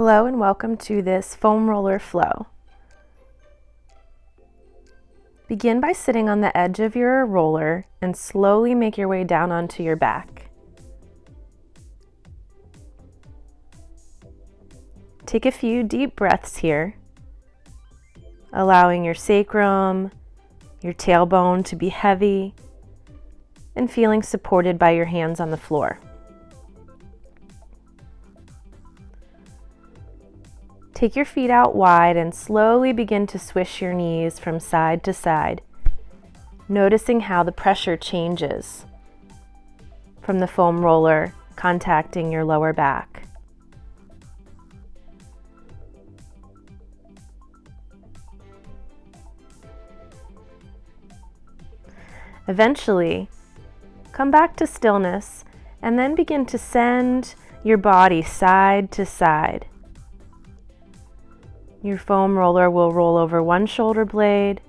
Hello and welcome to this foam roller flow. Begin by sitting on the edge of your roller and slowly make your way down onto your back. Take a few deep breaths here, allowing your sacrum, your tailbone to be heavy, and feeling supported by your hands on the floor. Take your feet out wide and slowly begin to swish your knees from side to side, noticing how the pressure changes from the foam roller contacting your lower back. Eventually, come back to stillness and then begin to send your body side to side. Your foam roller will roll over one shoulder blade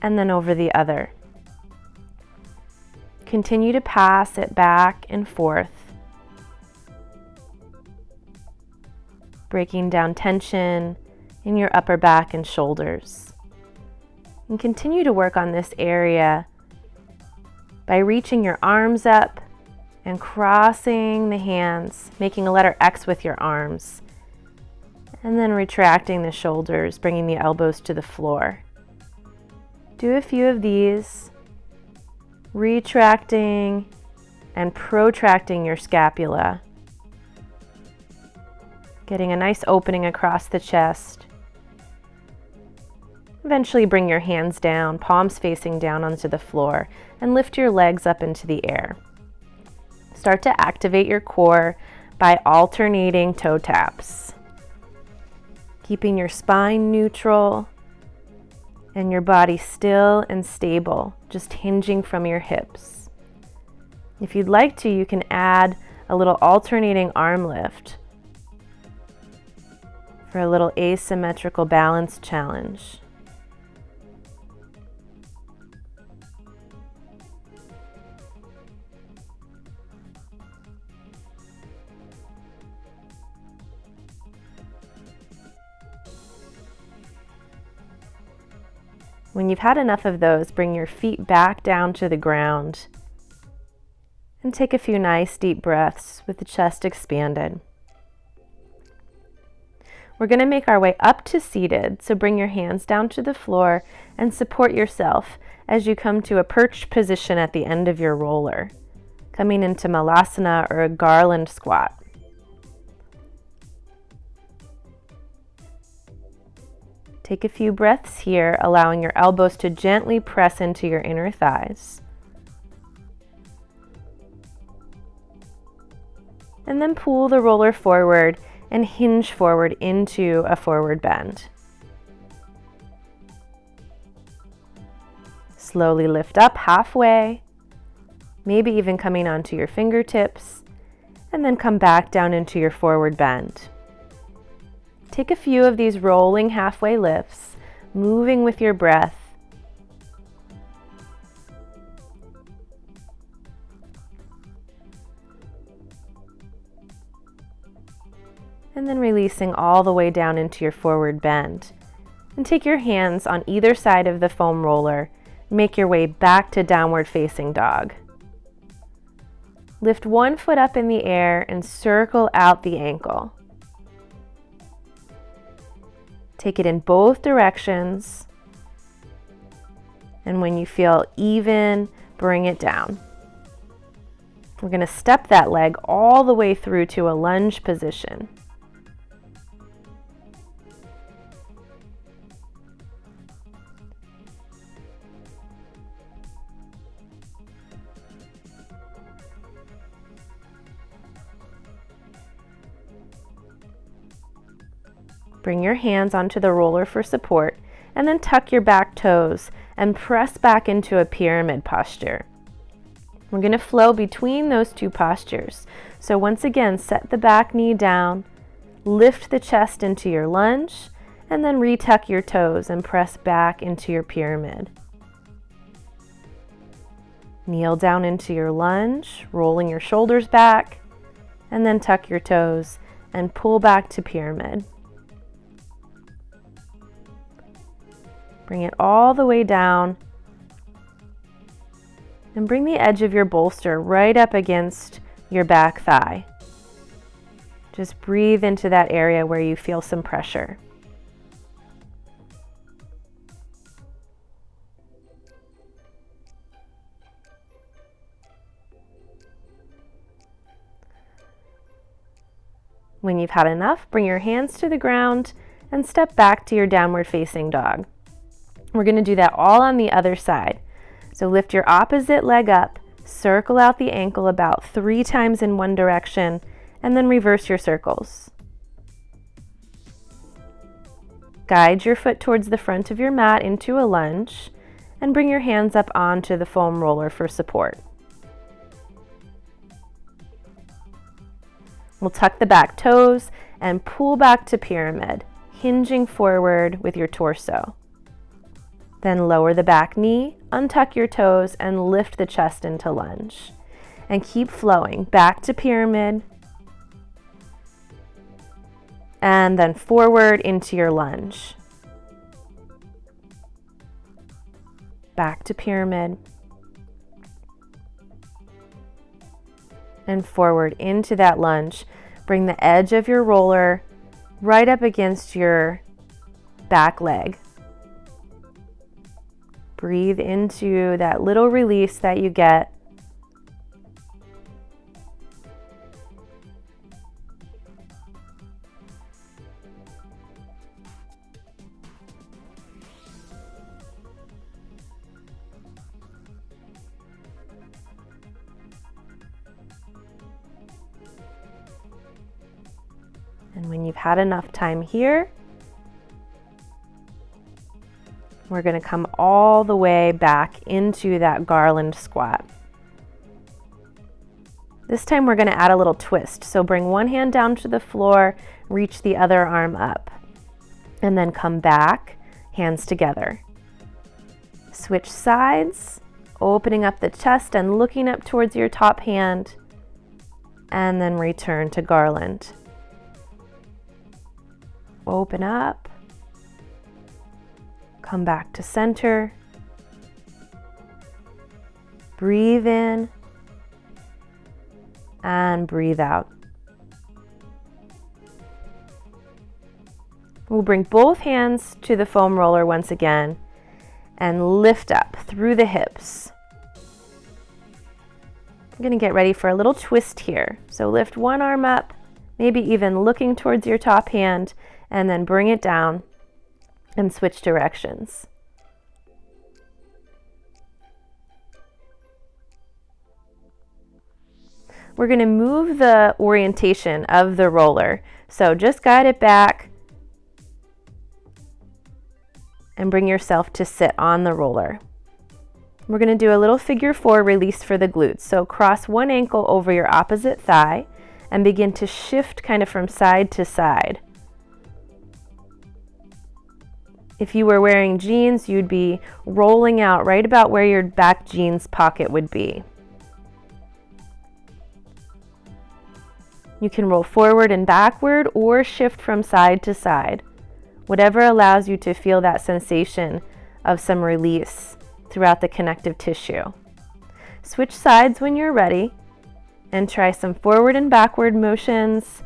and then over the other. Continue to pass it back and forth, breaking down tension in your upper back and shoulders. And continue to work on this area by reaching your arms up and crossing the hands, making a letter X with your arms. And then retracting the shoulders, bringing the elbows to the floor. Do a few of these, retracting and protracting your scapula. Getting a nice opening across the chest. Eventually bring your hands down, palms facing down onto the floor, and lift your legs up into the air. Start to activate your core by alternating toe taps. Keeping your spine neutral and your body still and stable, just hinging from your hips. If you'd like to, you can add a little alternating arm lift for a little asymmetrical balance challenge. When you've had enough of those, bring your feet back down to the ground and take a few nice deep breaths with the chest expanded. We're going to make our way up to seated, so bring your hands down to the floor and support yourself as you come to a perched position at the end of your roller, coming into Malasana or a garland squat. Take a few breaths here, allowing your elbows to gently press into your inner thighs. And then pull the roller forward and hinge forward into a forward bend. Slowly lift up halfway, maybe even coming onto your fingertips, and then come back down into your forward bend. Take a few of these rolling halfway lifts, moving with your breath. And then releasing all the way down into your forward bend. And take your hands on either side of the foam roller. Make your way back to downward facing dog. Lift one foot up in the air and circle out the ankle. Take it in both directions, and when you feel even, bring it down. We're going to step that leg all the way through to a lunge position. Bring your hands onto the roller for support, and then tuck your back toes and press back into a pyramid posture. We're going to flow between those two postures. So once again, set the back knee down, lift the chest into your lunge, and then retuck your toes and press back into your pyramid. Kneel down into your lunge, rolling your shoulders back, and then tuck your toes and pull back to pyramid. Bring it all the way down and bring the edge of your bolster right up against your back thigh. Just breathe into that area where you feel some pressure. When you've had enough, bring your hands to the ground and step back to your downward facing dog. We're going to do that all on the other side. So lift your opposite leg up, circle out the ankle about 3 times in one direction, and then reverse your circles. Guide your foot towards the front of your mat into a lunge, and bring your hands up onto the foam roller for support. We'll tuck the back toes and pull back to pyramid, hinging forward with your torso. Then lower the back knee, untuck your toes, and lift the chest into lunge. And keep flowing back to pyramid, and then forward into your lunge. Back to pyramid, and forward into that lunge. Bring the edge of your roller right up against your back leg. Breathe into that little release that you get. And when you've had enough time here, we're going to come all the way back into that garland squat. This time we're going to add a little twist. So bring one hand down to the floor, reach the other arm up, and then come back, hands together. Switch sides, opening up the chest and looking up towards your top hand, and then return to garland. Open up, come back to center, breathe in, and breathe out. We'll bring both hands to the foam roller once again and lift up through the hips. I'm going to get ready for a little twist here. So lift one arm up, maybe even looking towards your top hand, and then bring it down and switch directions. We're going to move the orientation of the roller. So just guide it back and bring yourself to sit on the roller. We're going to do a little figure 4 release for the glutes. So cross one ankle over your opposite thigh and begin to shift kind of from side to side. If you were wearing jeans, you'd be rolling out right about where your back jeans pocket would be. You can roll forward and backward or shift from side to side, whatever allows you to feel that sensation of some release throughout the connective tissue. Switch sides when you're ready and try some forward and backward motions,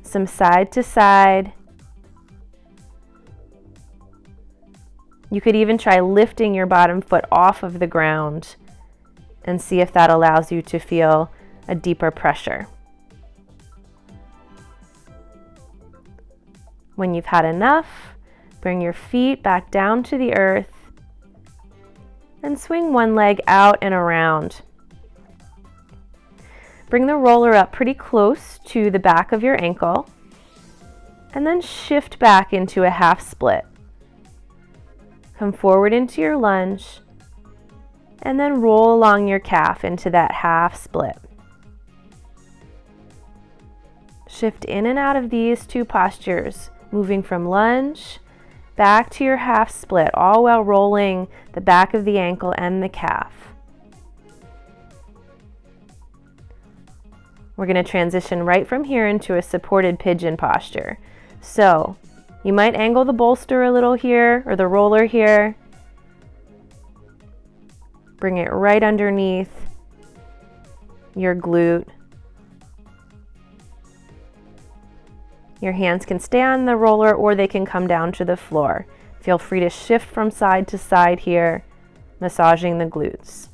some side to side. You could even try lifting your bottom foot off of the ground and see if that allows you to feel a deeper pressure. When you've had enough, bring your feet back down to the earth and swing one leg out and around. Bring the roller up pretty close to the back of your ankle and then shift back into a half split. Come forward into your lunge and then roll along your calf into that half split. Shift in and out of these two postures, moving from lunge back to your half split, all while rolling the back of the ankle and the calf. We're going to transition right from here into a supported pigeon posture. So you might angle the bolster a little here, or the roller here. Bring it right underneath your glute. Your hands can stay on the roller or they can come down to the floor. Feel free to shift from side to side here, massaging the glutes.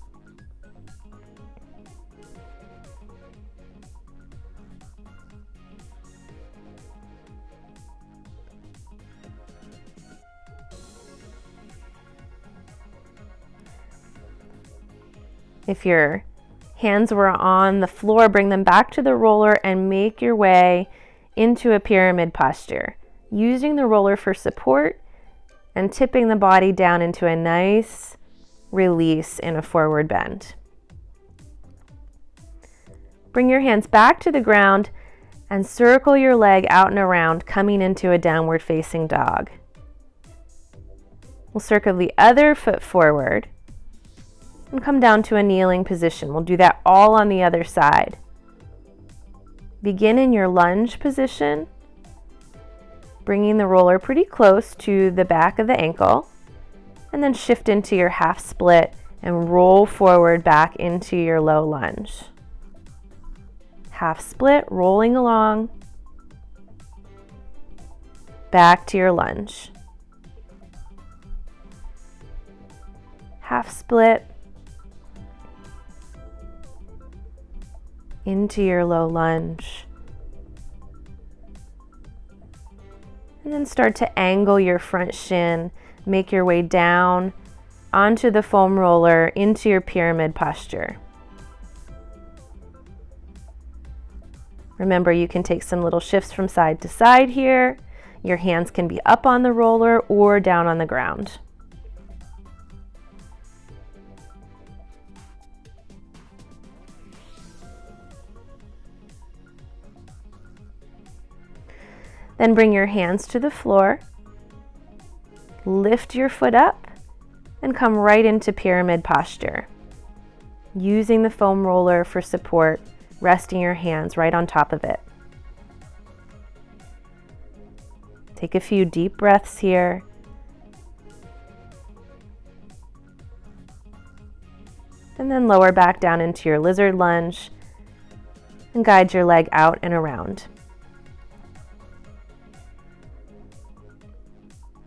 If your hands were on the floor, bring them back to the roller and make your way into a pyramid posture, using the roller for support and tipping the body down into a nice release in a forward bend. Bring your hands back to the ground and circle your leg out and around, coming into a downward facing dog. We'll circle the other foot forward and come down to a kneeling position. We'll do that all on the other side. Begin in your lunge position, bringing the roller pretty close to the back of the ankle, and then shift into your half split and roll forward back into your low lunge. Half split, rolling along, back to your lunge. Half split, into your low lunge. And then start to angle your front shin, make your way down onto the foam roller into your pyramid posture. Remember, you can take some little shifts from side to side here. Your hands can be up on the roller or down on the ground. Then bring your hands to the floor, lift your foot up, and come right into pyramid posture. Using the foam roller for support, resting your hands right on top of it. Take a few deep breaths here. And then lower back down into your lizard lunge and guide your leg out and around.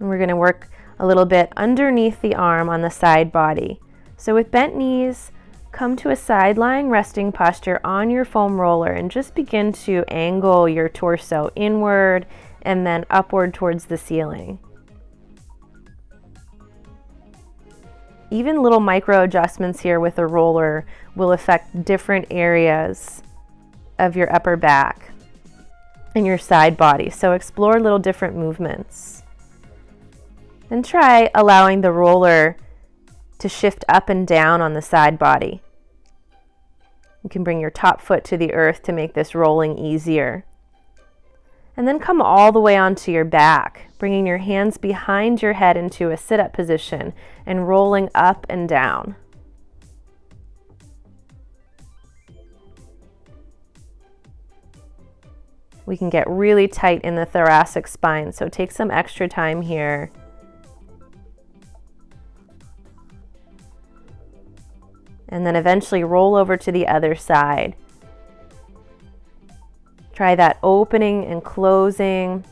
And we're going to work a little bit underneath the arm on the side body. So with bent knees, come to a side lying resting posture on your foam roller and just begin to angle your torso inward and then upward towards the ceiling. Even little micro adjustments here with a roller will affect different areas of your upper back and your side body. So explore little different movements. And try allowing the roller to shift up and down on the side body. You can bring your top foot to the earth to make this rolling easier. And then come all the way onto your back, bringing your hands behind your head into a sit-up position and rolling up and down. We can get really tight in the thoracic spine, so take some extra time here. And then eventually roll over to the other side. Try that opening and closing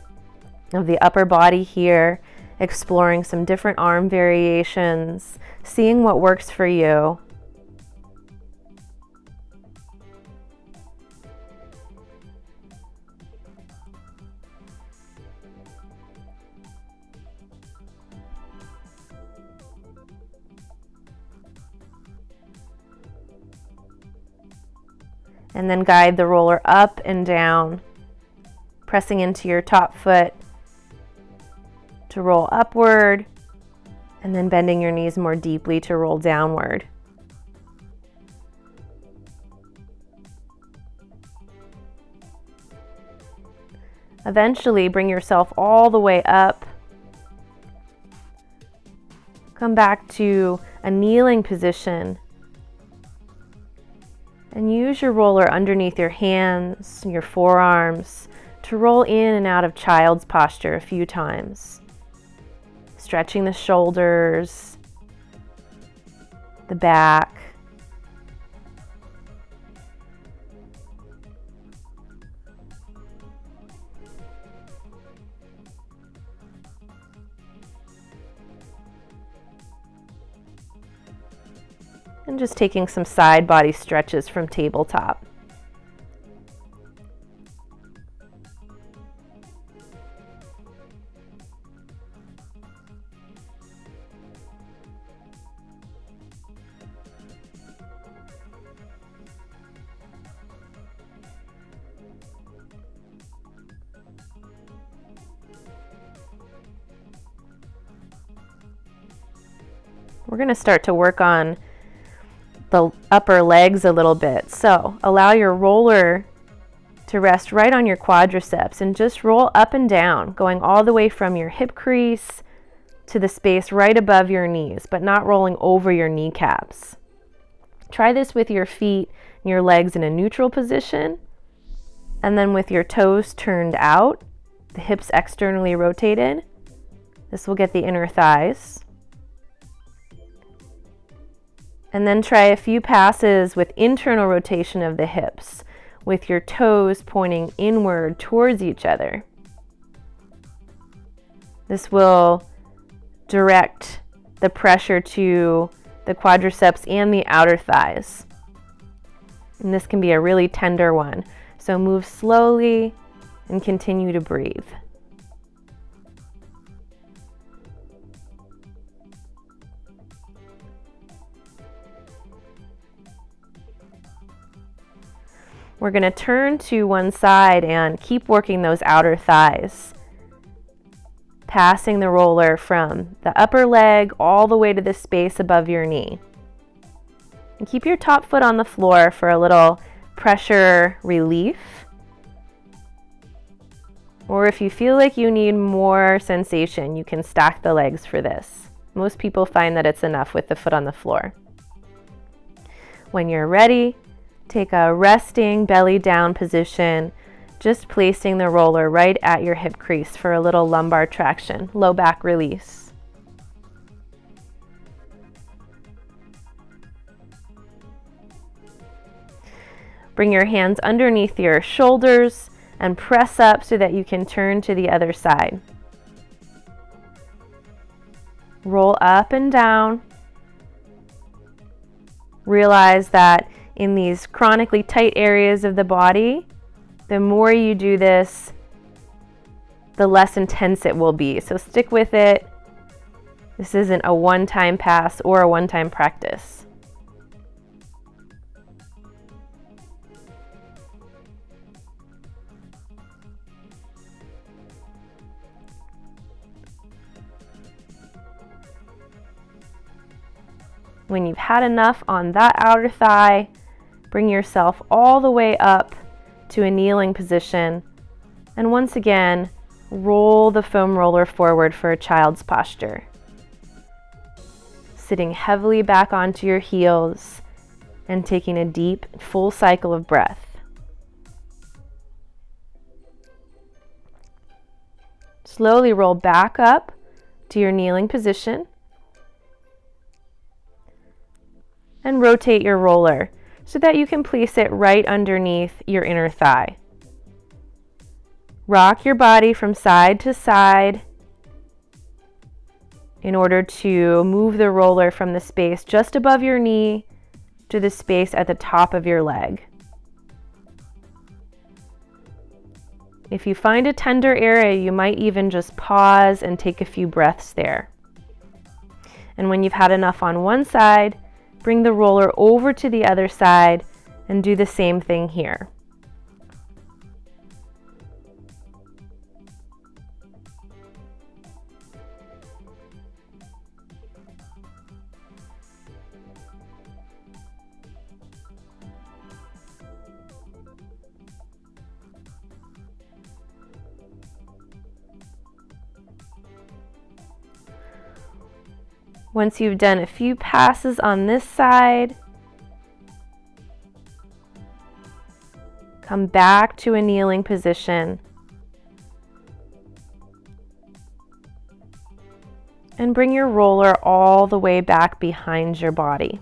of the upper body here, exploring some different arm variations, seeing what works for you. And then guide the roller up and down, pressing into your top foot to roll upward, and then bending your knees more deeply to roll downward. Eventually, bring yourself all the way up. Come back to a kneeling position. And use your roller underneath your hands, your forearms, to roll in and out of child's posture a few times. Stretching the shoulders, the back. And just taking some side body stretches from tabletop. We're going to start to work on the upper legs a little bit. So allow your roller to rest right on your quadriceps and just roll up and down, going all the way from your hip crease to the space right above your knees, but not rolling over your kneecaps. Try this with your feet and your legs in a neutral position, and then with your toes turned out, the hips externally rotated. This will get the inner thighs. And then try a few passes with internal rotation of the hips, with your toes pointing inward towards each other. This will direct the pressure to the quadriceps and the outer thighs. And this can be a really tender one. So move slowly and continue to breathe. We're going to turn to one side and keep working those outer thighs, passing the roller from the upper leg all the way to the space above your knee. And keep your top foot on the floor for a little pressure relief. Or if you feel like you need more sensation, you can stack the legs for this. Most people find that it's enough with the foot on the floor. When you're ready, take a resting belly down position, just placing the roller right at your hip crease for a little lumbar traction, low back release. Bring your hands underneath your shoulders and press up so that you can turn to the other side. Roll up and down. Realize that in these chronically tight areas of the body, the more you do this, the less intense it will be. So stick with it. This isn't a one-time pass or a one-time practice. When you've had enough on that outer thigh, bring yourself all the way up to a kneeling position. And once again, roll the foam roller forward for a child's posture. Sitting heavily back onto your heels and taking a deep, full cycle of breath. Slowly roll back up to your kneeling position. And rotate your roller so that you can place it right underneath your inner thigh. Rock your body from side to side in order to move the roller from the space just above your knee to the space at the top of your leg. If you find a tender area, you might even just pause and take a few breaths there. And when you've had enough on one side, bring the roller over to the other side and do the same thing here. Once you've done a few passes on this side, Come back to a kneeling position. And bring your roller all the way back behind your body.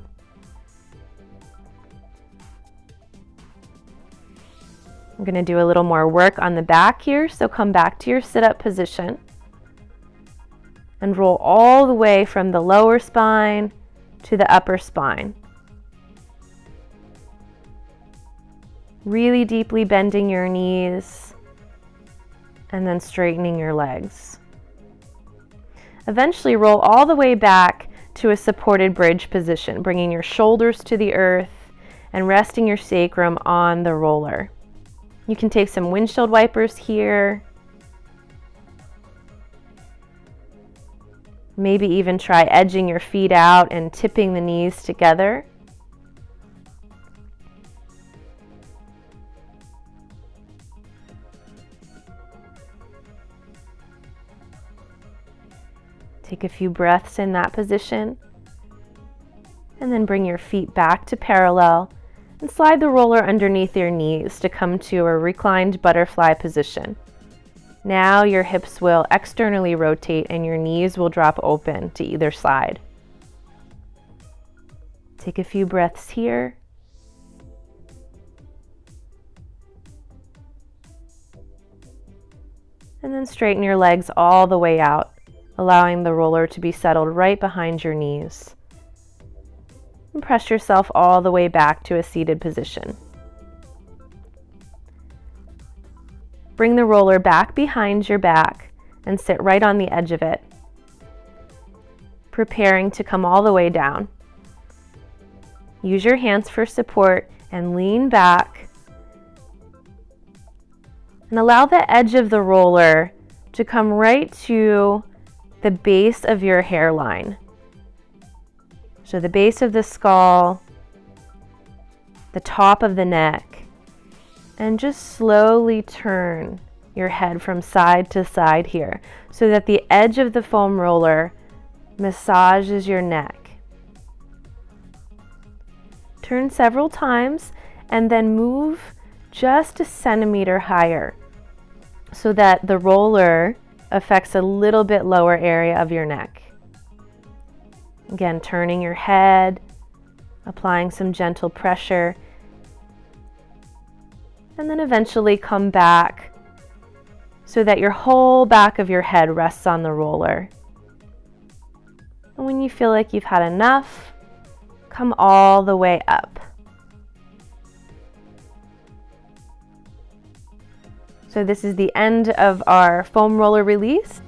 I'm going to do a little more work on the back here, so come back to your sit-up position and roll all the way from the lower spine to the upper spine. Really deeply bending your knees and then straightening your legs. Eventually roll all the way back to a supported bridge position, bringing your shoulders to the earth and resting your sacrum on the roller. You can take some windshield wipers here. Maybe even try edging your feet out and tipping the knees together. Take a few breaths in that position, and then bring your feet back to parallel and slide the roller underneath your knees to come to a reclined butterfly position. Now your hips will externally rotate and your knees will drop open to either side. Take a few breaths here. And then straighten your legs all the way out, allowing the roller to be settled right behind your knees. And press yourself all the way back to a seated position. Bring the roller back behind your back and sit right on the edge of it, preparing to come all the way down. Use your hands for support and lean back. And allow the edge of the roller to come right to the base of your hairline. So the base of the skull, the top of the neck, and just slowly turn your head from side to side here so that the edge of the foam roller massages your neck. Turn several times and then move just a centimeter higher so that the roller affects a little bit lower area of your neck. Again, turning your head, applying some gentle pressure, and then eventually come back so that your whole back of your head rests on the roller. And when you feel like you've had enough, come all the way up. So this is the end of our foam roller release.